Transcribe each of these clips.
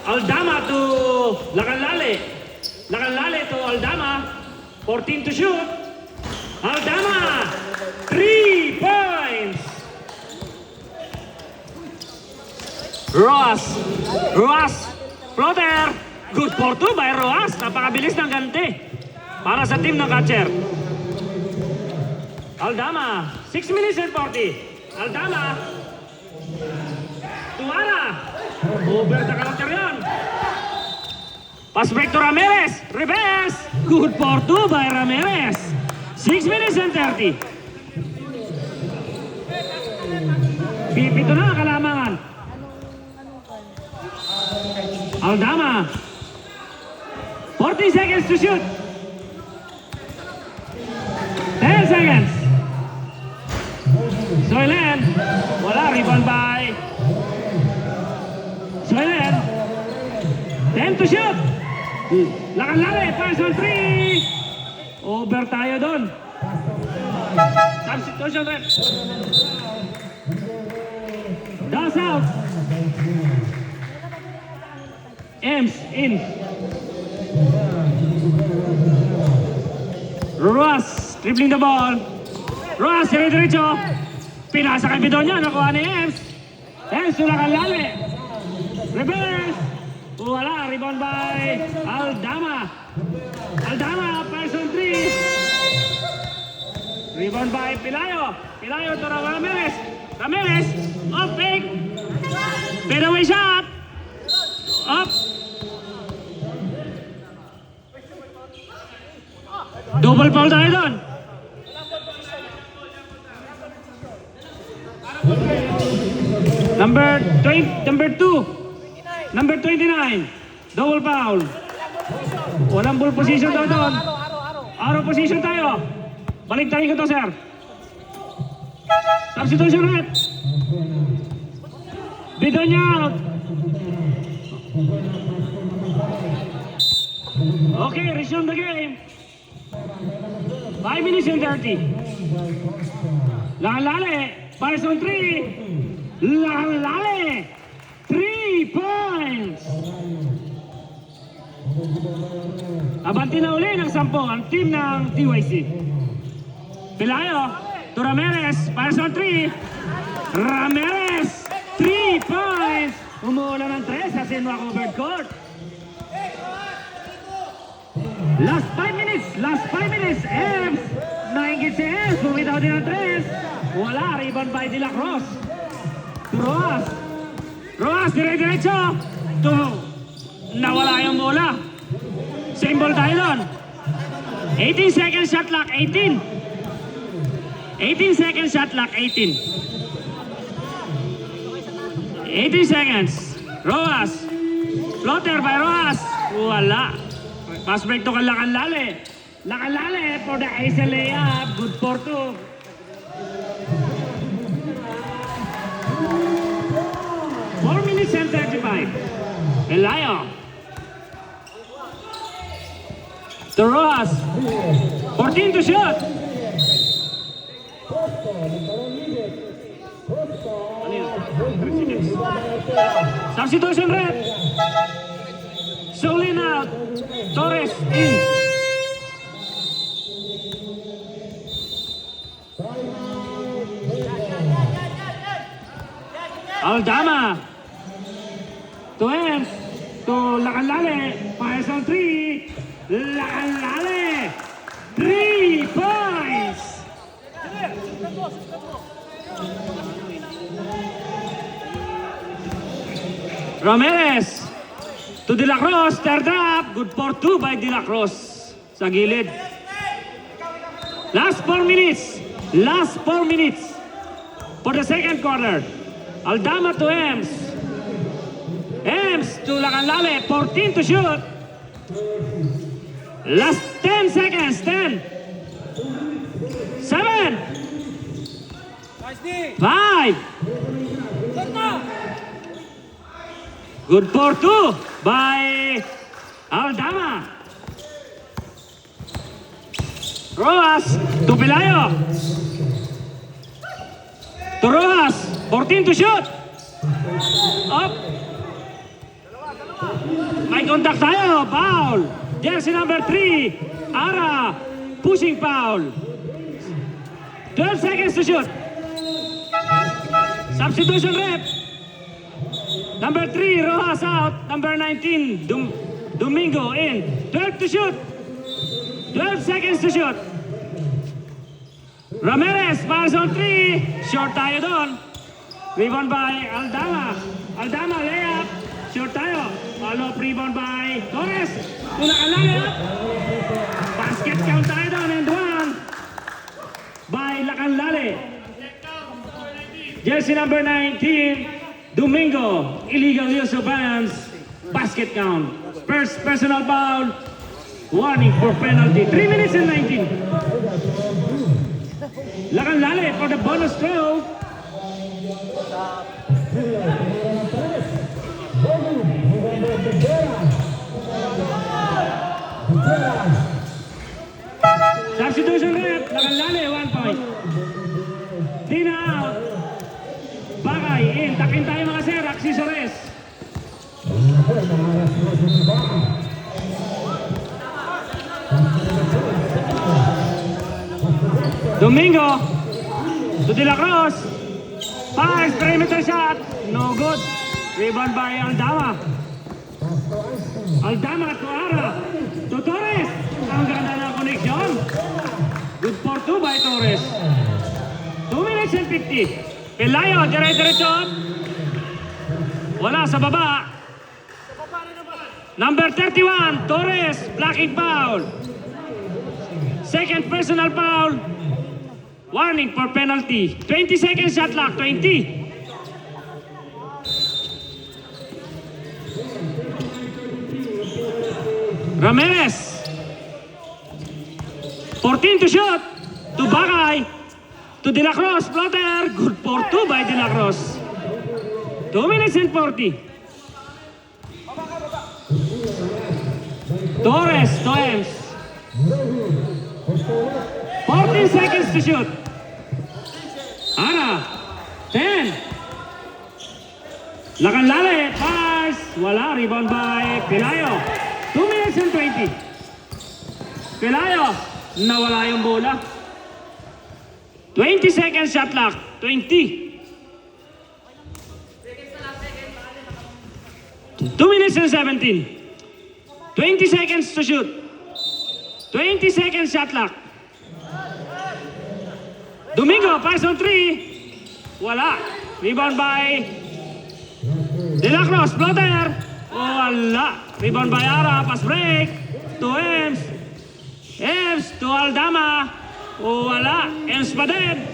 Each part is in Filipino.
Aldama to Lacanlale. Lacanlale to Aldama. 14 to shoot. Aldama. 3 points. Roas. Floater. Good for 2 by Roas. Napakabilis ng ganti para sa team ng catcher. Aldama. 6 minutes and 40. Aldama. Tuara. Over the counter yun. Pass break to Ramirez. Reverse. Good for 2 by Ramirez. 6 minutes and 30. Pipito na kalamangan. Aldama. 40 seconds to shoot. 10 seconds. Soylen. Wala. Rebound by Soylen. 10 to shoot. Lacanlale. Pass on 3. Over tayo doon. Substitution red. Das out. Ems in. Roas dribbling the ball. Roas dire-diretso. Pinasa kay Bidonya. Nakuha ni Ems. Ems to Lacanlale. Reverse. Wala. Rebound by Aldama. Aldama. Person 3. Rebound by Pilayo. Pilayo to Ramirez. Ramirez. Up big. Fadeaway shot. Up. Double foul tayo doon. Number 2. Number 29. Double foul. Walang ball position daw doon. Arrow position tayo. Balik tayo ko to, sir. Substitution red. Bidonya out. Okay, resume the game. 5 minutes and 30. Lacanlale. Pass on 3. Lacanlale. 3 points. Abanti na uli ng 10 ang team ng TYC. Pilayo to Ramirez. Pass on 3. Ramirez. 3 points. Umuulan ng 3 sa Sinwa covered court. Last 5 minutes. Ems. Naingit si Ems. Bumitaw din ang 3. Wala. Rebound by De La Cruz. Roas. Roas. Dire-diretso. Nawala yung bola. Same ball tayo doon. 18 seconds shot clock. 18 seconds shot clock. 18 seconds. Roas. Floater by Roas. Wala. Pass break to Lacanlale. Lacanlale for the ace layup. Good for 2. Four minutes and 35. Elayo. To Roas. 14 to shoot. Substitution red. Soulin out. Torres in. Aldama. To Ems. To Lacanlale. Pass on 3. Lacanlale. 3 points. Ramirez. To De La Cruz, third up. Good for 2 by De La Cruz. Sa gilid. Last 4 minutes. For the second quarter. Aldama to Ems. Ems to Lacanlale. 14 to shoot. Last 10 seconds. 10. 7. 5. Good for 2 by Aldama. Roas to Pilayo. To Roas. 14 to shoot. Up. May contact tayo. Foul. Jersey number 3. Ara. Pushing foul. 12 seconds to shoot. Substitution rep. Number 3, Rojas out. Number 19, Domingo in. 12 to shoot. 12 seconds to shoot. Ramirez, fouls on 3. Short tayo doon. Rebound by Aldama. Aldama, layup. Short tayo. Follow-up rebound by Torres. Tulak ang layup. Basket count tayo doon and one by Lacanlale. Jersey number 19, Domingo. Illegal use of hands. Basket count. First personal foul. Warning for penalty. 3 minutes and 19. Lacanlale for the bonus throw. Substitution rep. Lacanlale, 1 point. Tina out. Bagay in. Takin tayo mga sir. Accessories. Domingo. To De La Cruz. Pass. Perimeter shot. No good. Rebound by Aldama. Aldama to Ara. To Torres. Ang ganda ng connection. Good for 2 by Torres. 2 minutes and 50. Pelayo, dire-diretso. Wala sa baba. Number 31, Torres, blocking foul. Second personal foul. Warning for penalty. 20 seconds shot clock, 20. Ramirez. 14 to shoot. To Bagay. To De La Cruz, floater. Good for 2 by De La Cruz. 2 minutes and 40. Torres to Ems. 14 seconds to shoot. Ara. 10. Lacanlale, pass. Wala, rebound by Pelayo. 2 minutes and 20. Pelayo, nawala yung bola. 20 seconds shot clock. 20. 2 minutes and 17. 20 seconds to shoot. 20 seconds shot clock. Domingo, pass on 3. Wala. Rebound by De La Cruz, floater. Wala. Rebound by Ara, pass break. To Ems. Ems to Aldama. Wala. Ems pa din.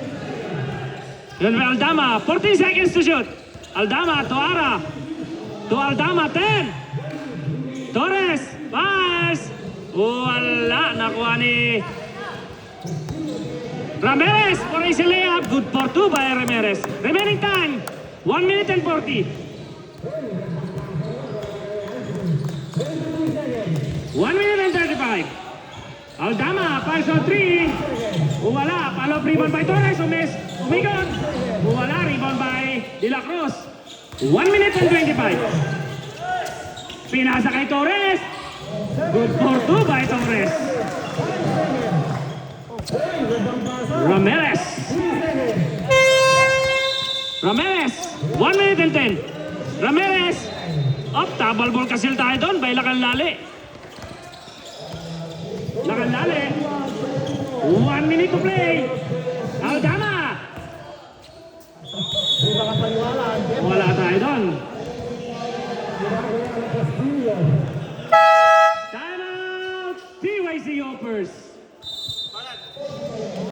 Yun by Aldama. 14 seconds to shoot. Aldama to Ara. To Aldama, 10. Torres, pass. Wala. Nakuha ni Ramirez for easy layup. Good for 2 by Ramirez. Remaining time, 1 minute and 40. 1 minute and 35. Aldama, pass on 3. Wala. Follow rebound by Torres. Umigot. Wala. Rebound by De La Cruz. 1 minute and 25. Pinasa kay Torres. Good for 2 by Torres. Ramirez. Ramirez. 1 minute and 10. Ramirez. Double ball kasil tayo doon by Lacanlale. Lacanlale. 1 minute to play. Aldama. Wala tayo doon. Time out. PYC offers.